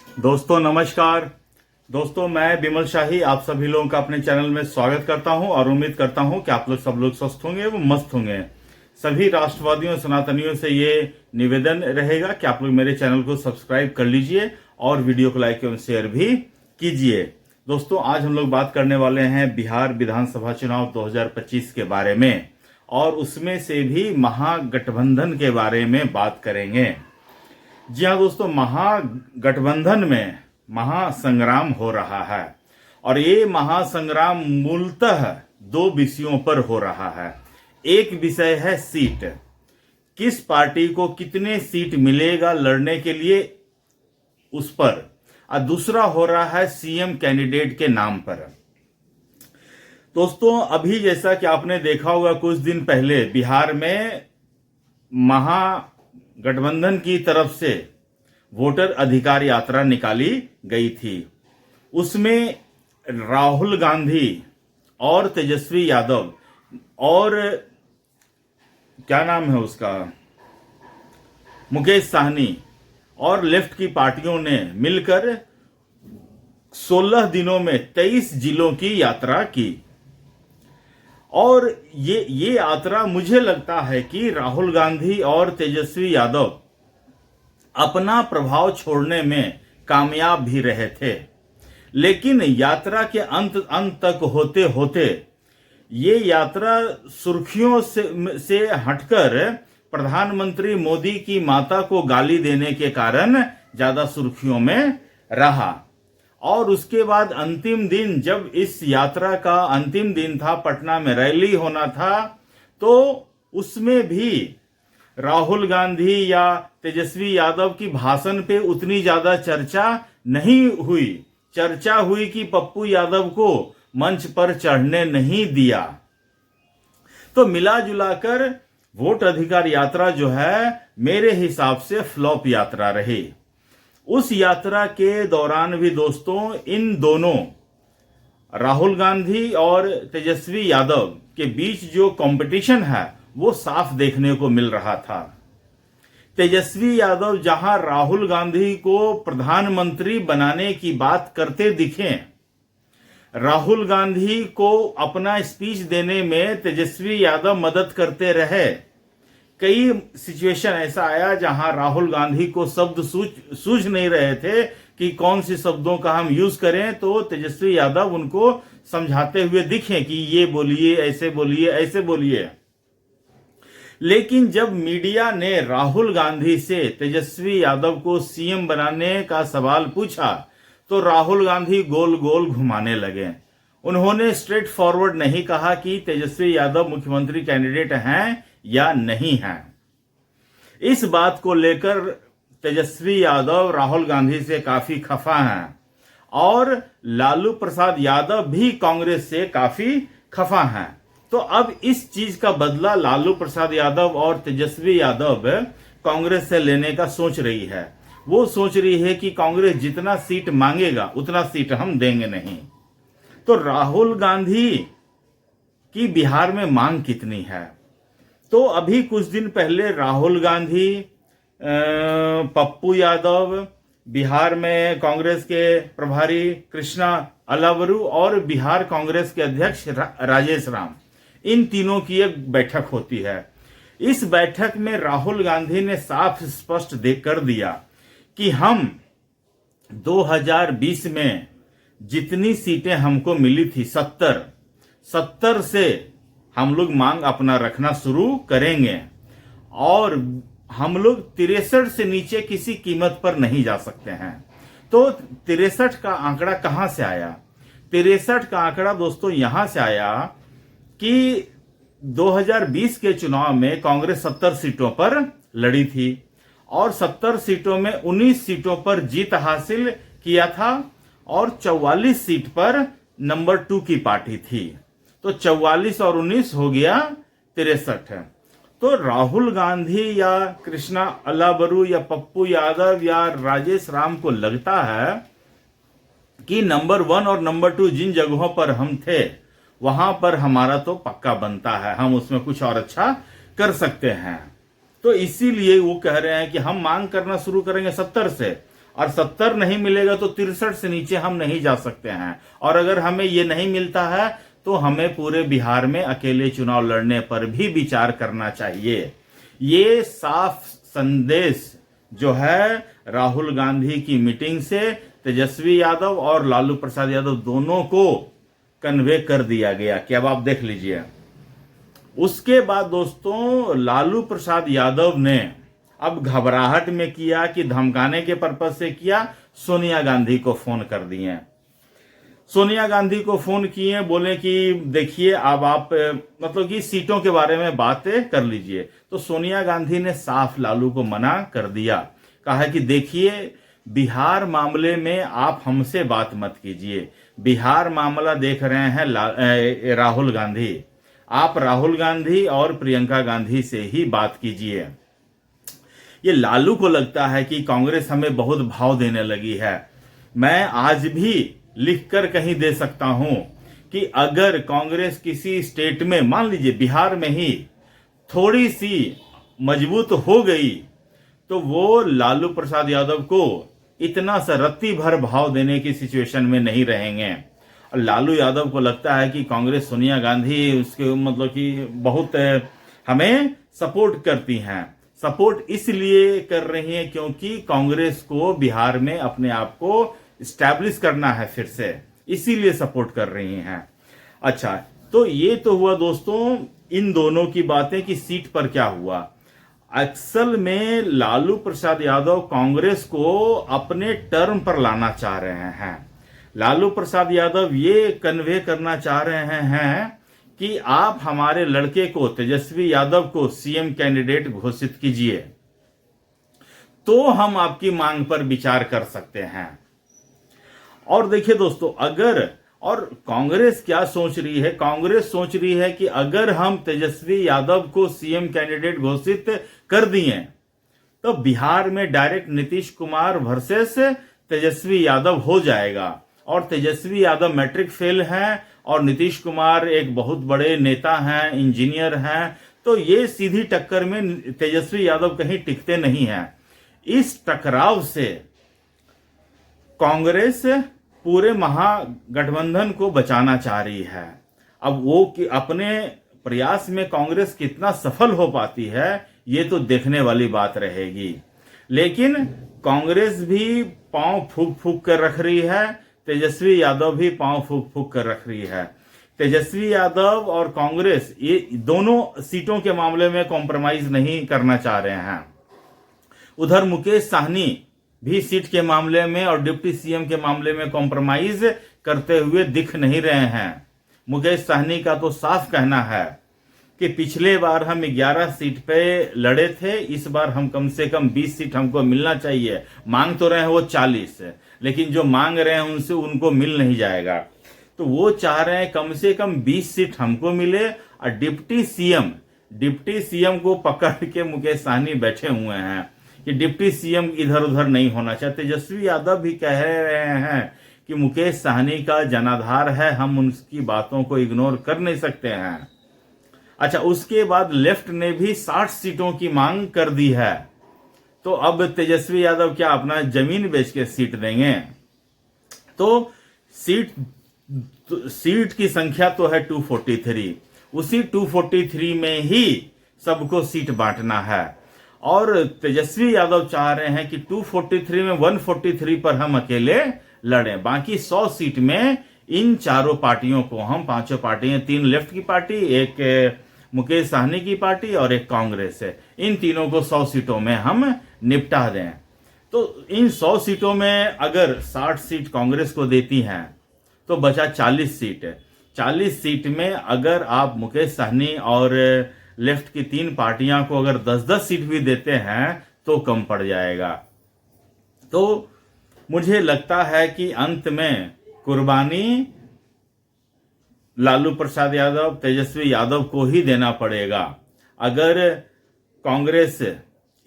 दोस्तों नमस्कार। दोस्तों मैं बिमल शाही आप सभी लोगों का अपने चैनल में स्वागत करता हूं और उम्मीद करता हूं कि आप लोग सब लोग स्वस्थ होंगे एवं मस्त होंगे। सभी राष्ट्रवादियों सनातनियों से ये निवेदन रहेगा कि आप लोग मेरे चैनल को सब्सक्राइब कर लीजिए और वीडियो को लाइक एवं शेयर भी कीजिए। दोस्तों आज हम लोग बात करने वाले हैं बिहार विधानसभा चुनाव 2025 के बारे में और उसमें से भी महागठबंधन के बारे में बात करेंगे। जी हाँ दोस्तों, महागठबंधन में महासंग्राम हो रहा है और ये महासंग्राम मूलतः दो विषयों पर हो रहा है। एक विषय है सीट, किस पार्टी को कितने सीट मिलेगा लड़ने के लिए उस पर, और दूसरा हो रहा है सीएम कैंडिडेट के नाम पर। दोस्तों अभी जैसा कि आपने देखा होगा कुछ दिन पहले बिहार में महागठबंधन की तरफ से वोटर अधिकार यात्रा निकाली गई थी। उसमें राहुल गांधी और तेजस्वी यादव और क्या नाम है उसका, मुकेश साहनी और लेफ्ट की पार्टियों ने मिलकर 16 दिनों में 23 जिलों की यात्रा की। और ये यात्रा मुझे लगता है कि राहुल गांधी और तेजस्वी यादव अपना प्रभाव छोड़ने में कामयाब भी रहे थे, लेकिन यात्रा के अंत तक होते होते ये यात्रा सुर्खियों से हटकर प्रधानमंत्री मोदी की माता को गाली देने के कारण ज्यादा सुर्खियों में रहा। और उसके बाद अंतिम दिन, जब इस यात्रा का अंतिम दिन था, पटना में रैली होना था, तो उसमें भी राहुल गांधी या तेजस्वी यादव की भाषण पे उतनी ज्यादा चर्चा नहीं हुई। चर्चा हुई कि पप्पू यादव को मंच पर चढ़ने नहीं दिया। तो मिला जुलाकर वोट अधिकार यात्रा जो है मेरे हिसाब से फ्लॉप यात्रा रही। उस यात्रा के दौरान भी दोस्तों इन दोनों राहुल गांधी और तेजस्वी यादव के बीच जो कंपटीशन है वो साफ देखने को मिल रहा था। तेजस्वी यादव जहां राहुल गांधी को प्रधानमंत्री बनाने की बात करते दिखे, राहुल गांधी को अपना स्पीच देने में तेजस्वी यादव मदद करते रहे। कई सिचुएशन ऐसा आया जहां राहुल गांधी को शब्द सूझ नहीं रहे थे कि कौन से शब्दों का हम यूज करें, तो तेजस्वी यादव उनको समझाते हुए दिखे कि ये बोलिए, ऐसे बोलिए, ऐसे बोलिए। लेकिन जब मीडिया ने राहुल गांधी से तेजस्वी यादव को सीएम बनाने का सवाल पूछा तो राहुल गांधी गोल गोल घुमाने लगे। उन्होंने स्ट्रेट फॉरवर्ड नहीं कहा कि तेजस्वी यादव मुख्यमंत्री कैंडिडेट हैं या नहीं हैं। इस बात को लेकर तेजस्वी यादव राहुल गांधी से काफी खफा हैं और लालू प्रसाद यादव भी कांग्रेस से काफी खफा हैं। तो अब इस चीज का बदला लालू प्रसाद यादव और तेजस्वी यादव कांग्रेस से लेने का सोच रही है। वो सोच रही है कि कांग्रेस जितना सीट मांगेगा उतना सीट हम देंगे नहीं। तो राहुल गांधी की बिहार में मांग कितनी है? तो अभी कुछ दिन पहले राहुल गांधी, पप्पू यादव, बिहार में कांग्रेस के प्रभारी कृष्णा अलावरू और बिहार कांग्रेस के अध्यक्ष राजेश राम, इन तीनों की एक बैठक होती है। इस बैठक में राहुल गांधी ने साफ स्पष्ट कर दिया कि हम 2020 में जितनी सीटें हमको मिली थी 70 से हम लोग मांग अपना रखना शुरू करेंगे और हम लोग 63 से नीचे किसी कीमत पर नहीं जा सकते हैं। तो 63 का आंकड़ा कहां से आया? 63 का आंकड़ा दोस्तों यहां से आया कि 2020 के चुनाव में कांग्रेस 70 सीटों पर लड़ी थी और 70 सीटों में 19 सीटों पर जीत हासिल किया था और 44 सीट पर नंबर 2 की पार्टी थी। तो 44 और 19 हो गया 63। तो राहुल गांधी या कृष्णा अलावरू या पप्पू यादव या राजेश राम को लगता है कि नंबर 1 और नंबर 2 जिन जगहों पर हम थे वहां पर हमारा तो पक्का बनता है, हम उसमें कुछ और अच्छा कर सकते हैं। तो इसीलिए वो कह रहे हैं कि हम मांग करना शुरू करेंगे 70 से और 70 नहीं मिलेगा तो 63 से नीचे हम नहीं जा सकते हैं। और अगर हमें ये नहीं मिलता है तो हमें पूरे बिहार में अकेले चुनाव लड़ने पर भी विचार करना चाहिए। ये साफ संदेश जो है राहुल गांधी की मीटिंग से तेजस्वी यादव और लालू प्रसाद यादव दोनों को कन्वे कर दिया गया कि अब आप देख लीजिए। उसके बाद दोस्तों लालू प्रसाद यादव ने अब घबराहट में किया कि धमकाने के पर्पज से किया, सोनिया गांधी को फोन कर दिए। सोनिया गांधी को फोन किए, बोले कि देखिए अब आप मतलब कि सीटों के बारे में बातें कर लीजिए। तो सोनिया गांधी ने साफ लालू को मना कर दिया, कहा कि देखिए बिहार मामले में आप हमसे बात मत कीजिए, बिहार मामला देख रहे हैं राहुल गांधी, आप राहुल गांधी और प्रियंका गांधी से ही बात कीजिए। ये लालू को लगता है कि कांग्रेस हमें बहुत भाव देने लगी है। मैं आज भी लिखकर कहीं दे सकता हूं कि अगर कांग्रेस किसी स्टेट में, मान लीजिए बिहार में ही थोड़ी सी मजबूत हो गई तो वो लालू प्रसाद यादव को इतना सा रत्ती भर भाव देने की सिचुएशन में नहीं रहेंगे। और लालू यादव को लगता है कि कांग्रेस सोनिया गांधी उसके मतलब कि बहुत हमें सपोर्ट करती हैं। सपोर्ट इसलिए कर रही है क्योंकि कांग्रेस को बिहार में अपने आप को स्टैब्लिश करना है फिर से, इसीलिए सपोर्ट कर रही हैं। अच्छा, तो ये तो हुआ दोस्तों इन दोनों की बातें कि सीट पर क्या हुआ। असल में लालू प्रसाद यादव कांग्रेस को अपने टर्म पर लाना चाह रहे हैं। लालू प्रसाद यादव ये कन्वे करना चाह रहे हैं कि आप हमारे लड़के को, तेजस्वी यादव को सीएम कैंडिडेट घोषित कीजिए तो हम आपकी मांग पर विचार कर सकते हैं। और देखिए दोस्तों, अगर, और कांग्रेस क्या सोच रही है, कांग्रेस सोच रही है कि अगर हम तेजस्वी यादव को सीएम कैंडिडेट घोषित कर दिए तो बिहार में डायरेक्ट नीतीश कुमार वर्सेस तेजस्वी यादव हो जाएगा। और तेजस्वी यादव मैट्रिक फेल हैं और नीतीश कुमार एक बहुत बड़े नेता हैं, इंजीनियर हैं, तो ये सीधी टक्कर में तेजस्वी यादव कहीं टिकते नहीं हैं। इस टकराव से कांग्रेस पूरे महागठबंधन को बचाना चाह रही है। अब वो कि अपने प्रयास में कांग्रेस कितना सफल हो पाती है ये तो देखने वाली बात रहेगी। लेकिन कांग्रेस भी पांव फूक फूक कर रख रही है, तेजस्वी यादव भी पांव फूक फूक कर रख रही है। तेजस्वी यादव और कांग्रेस ये दोनों सीटों के मामले में कॉम्प्रोमाइज नहीं करना चाह रहे हैं। उधर मुकेश साहनी भी सीट के मामले में और डिप्टी सीएम के मामले में कॉम्प्रोमाइज करते हुए दिख नहीं रहे हैं। मुकेश साहनी का तो साफ कहना है कि पिछले बार हम 11 सीट पे लड़े थे, इस बार हम कम से कम 20 सीट हमको मिलना चाहिए। मांग तो रहे हैं वो 40, लेकिन जो मांग रहे हैं उनसे उनको मिल नहीं जाएगा। तो वो चाह रहे हैं कम से कम 20 सीट हमको मिले। और डिप्टी सीएम को पकड़ के मुकेश साहनी बैठे हुए हैं कि डिप्टी सीएम इधर उधर नहीं होना चाहिए। तेजस्वी यादव भी कह रहे हैं कि मुकेश साहनी का जनाधार है, हम उनकी बातों को इग्नोर कर नहीं सकते हैं। अच्छा, उसके बाद लेफ्ट ने भी 60 सीटों की मांग कर दी है। तो अब तेजस्वी यादव क्या अपना जमीन बेच के सीट देंगे? तो सीट की संख्या तो है 243, उसी 243 में ही सबको सीट बांटना है। और तेजस्वी यादव चाह रहे हैं कि 243 में 143 पर हम अकेले लड़ें, बाकी 100 सीट में इन चारों पार्टियों को, हम पांचों पार्टियां, 3 लेफ्ट की पार्टी, एक मुकेश साहनी की पार्टी और एक कांग्रेस है, इन तीनों को 100 सीटों में हम निपटा दें। तो इन 100 सीटों में अगर 60 सीट कांग्रेस को देती हैं तो बचा 40 सीट। 40 सीट में अगर आप मुकेश साहनी और लेफ्ट की 3 पार्टियां को अगर 10-10 सीट भी देते हैं तो कम पड़ जाएगा। तो मुझे लगता है कि अंत में कुर्बानी लालू प्रसाद यादव, तेजस्वी यादव को ही देना पड़ेगा। अगर कांग्रेस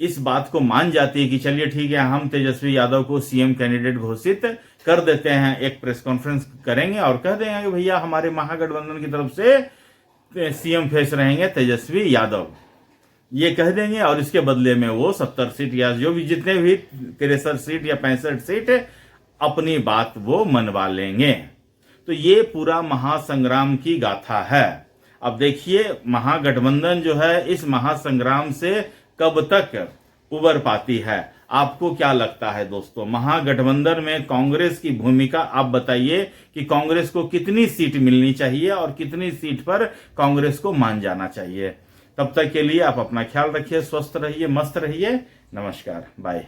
इस बात को मान जाती है कि चलिए ठीक है, हम तेजस्वी यादव को सीएम कैंडिडेट घोषित कर देते हैं, एक प्रेस कॉन्फ्रेंस करेंगे और कह देंगे कि भैया हमारे महागठबंधन की तरफ से सीएम फेस रहेंगे तेजस्वी यादव, ये कह देंगे और इसके बदले में वो 70 सीट या जो भी जितने भी 63 सीट या 65 सीट अपनी बात वो मनवा लेंगे। तो ये पूरा महासंग्राम की गाथा है। अब देखिए महागठबंधन जो है इस महासंग्राम से कब तक उबर पाती है। आपको क्या लगता है दोस्तों, महागठबंधन में कांग्रेस की भूमिका आप बताइए कि कांग्रेस को कितनी सीट मिलनी चाहिए और कितनी सीट पर कांग्रेस को मान जाना चाहिए। तब तक के लिए आप अपना ख्याल रखिए, स्वस्थ रहिए, मस्त रहिए। नमस्कार, बाय।